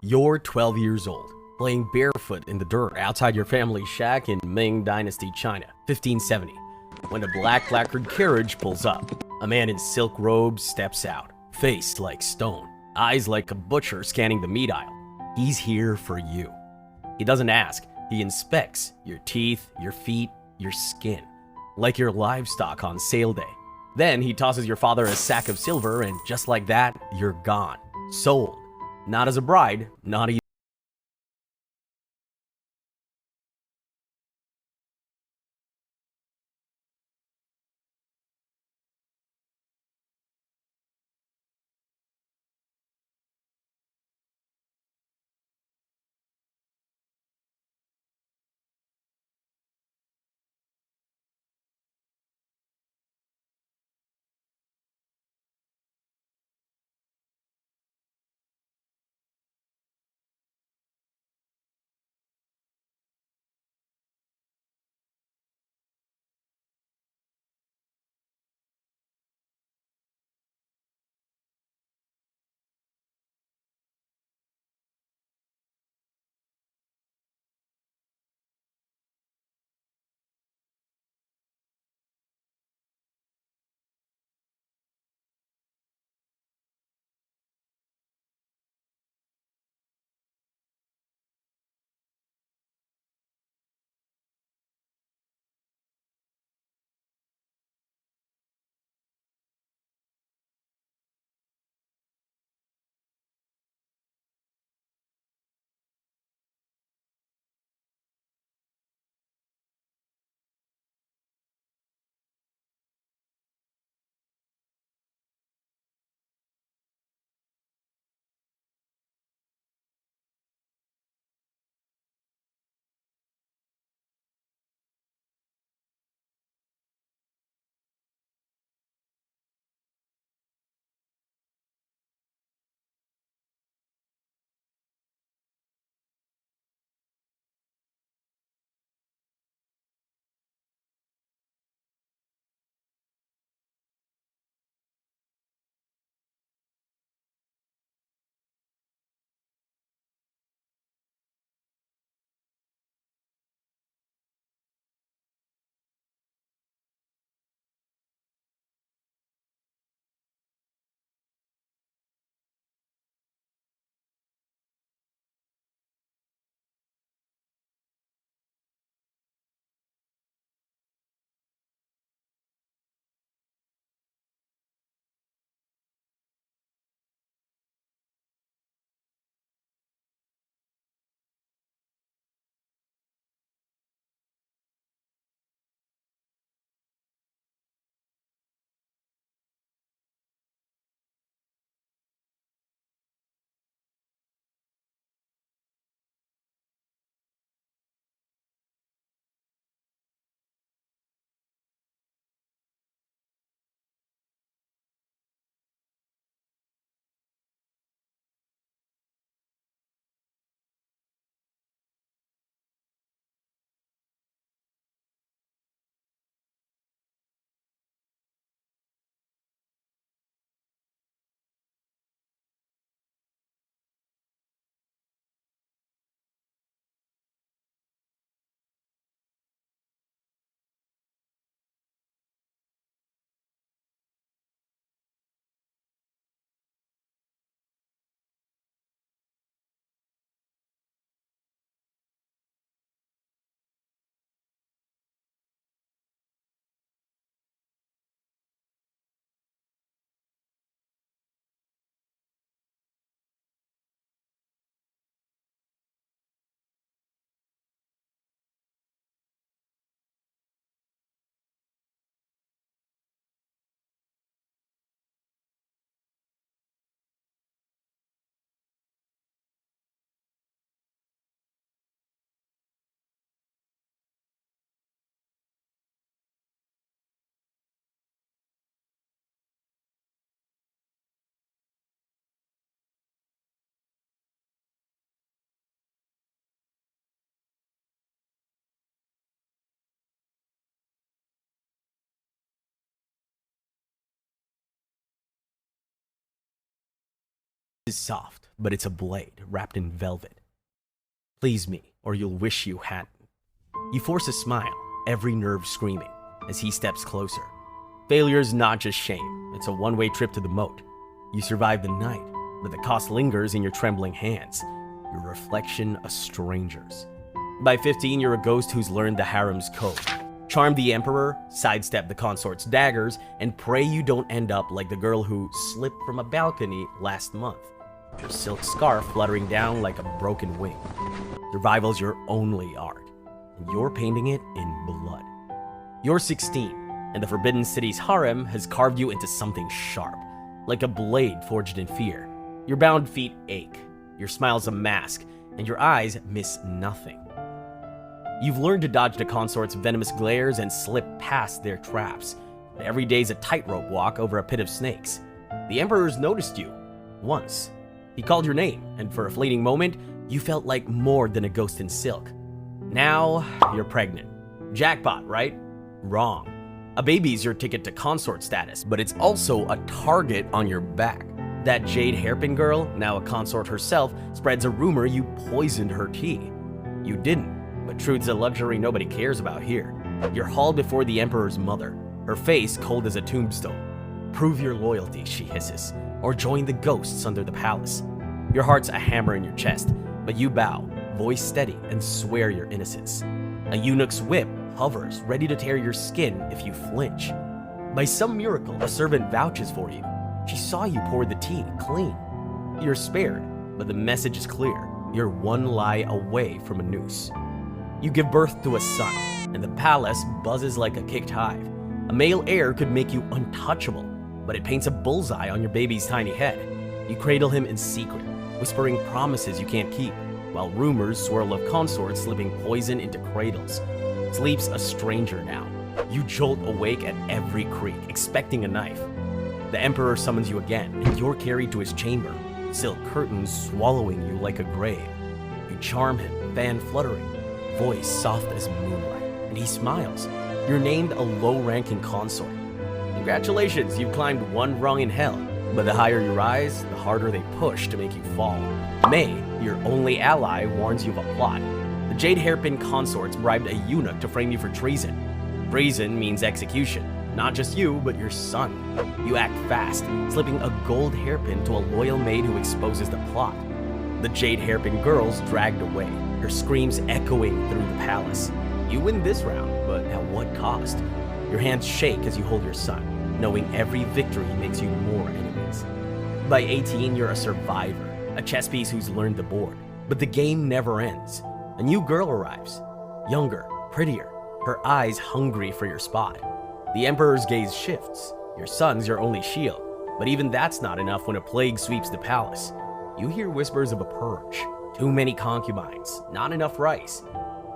You're 12 years old, playing barefoot in the dirt outside your family's shack in Ming Dynasty, China, 1570, when a black lacquered carriage pulls up. A man in silk robes steps out, face like stone, eyes like a butcher scanning the meat aisle. He's here for you. He doesn't ask, he inspects your teeth, your feet, your skin, like your livestock on sale day. Then he tosses your father a sack of silver, and just like that, you're gone. Sold. Not as a bride, not even. is soft, but it's a blade wrapped in velvet. Please me, or you'll wish you hadn't. You force a smile, every nerve screaming, as he steps closer. Failure's not just shame, it's a one-way trip to the moat. You survive the night, but the cost lingers in your trembling hands, your reflection a stranger's. By 15, you're a ghost who's learned the harem's code. Charm the emperor, sidestep the consort's daggers, and pray you don't end up like the girl who slipped from a balcony last month, her silk scarf fluttering down like a broken wing. Survival's your only art, and you're painting it in blood. You're 16, and the Forbidden City's harem has carved you into something sharp, like a blade forged in fear. Your bound feet ache, your smile's a mask, and your eyes miss nothing. You've learned to dodge the consort's venomous glares and slip past their traps, but every day's a tightrope walk over a pit of snakes. The Emperor's noticed you, once. He called your name, and for a fleeting moment, you felt like more than a ghost in silk. Now, you're pregnant. Jackpot, right? Wrong. A baby's your ticket to consort status, but it's also a target on your back. That jade hairpin girl, now a consort herself, spreads a rumor you poisoned her tea. You didn't. But truth's a luxury nobody cares about here. You're hauled before the Emperor's mother, her face cold as a tombstone. Prove your loyalty, she hisses, or join the ghosts under the palace. Your heart's a hammer in your chest, but you bow, voice steady, and swear your innocence. A eunuch's whip hovers, ready to tear your skin if you flinch. By some miracle, a servant vouches for you. She saw you pour the tea clean. You're spared, but the message is clear. You're one lie away from a noose. You give birth to a son, and the palace buzzes like a kicked hive. A male heir could make you untouchable, but it paints a bullseye on your baby's tiny head. You cradle him in secret, whispering promises you can't keep, while rumors swirl of consorts slipping poison into cradles. Sleep's a stranger now. You jolt awake at every creak, expecting a knife. The Emperor summons you again, and you're carried to his chamber, silk curtains swallowing you like a grave. You charm him, fan fluttering, voice soft as moonlight, and he smiles. You're named a low-ranking consort. Congratulations, you've climbed one rung in hell, but the higher you rise, the harder they push to make you fall. May, your only ally, warns you of a plot. The Jade Hairpin consorts bribed a eunuch to frame you for treason. Treason means execution, not just you, but your son. You act fast, slipping a gold hairpin to a loyal maid who exposes the plot. The Jade Hairpin girl's dragged away, her screams echoing through the palace. You win this round, but at what cost? Your hands shake as you hold your son, knowing every victory makes you more enemies. By 18, you're a survivor, a chess piece who's learned the board. But the game never ends. A new girl arrives, younger, prettier, her eyes hungry for your spot. The Emperor's gaze shifts. Your son's your only shield, but even that's not enough when a plague sweeps the palace. You hear whispers of a purge. Too many concubines, not enough rice.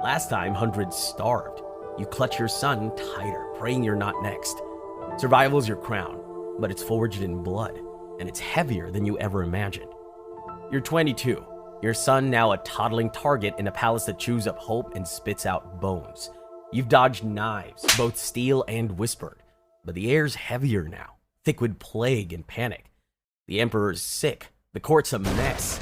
Last time, hundreds starved. You clutch your son tighter, praying you're not next. Survival's your crown, but it's forged in blood, and it's heavier than you ever imagined. You're 22. Your son now a toddling target in a palace that chews up hope and spits out bones. You've dodged knives, both steel and whispered, but the air's heavier now, thick with plague and panic. The Emperor's sick, the court's a mess,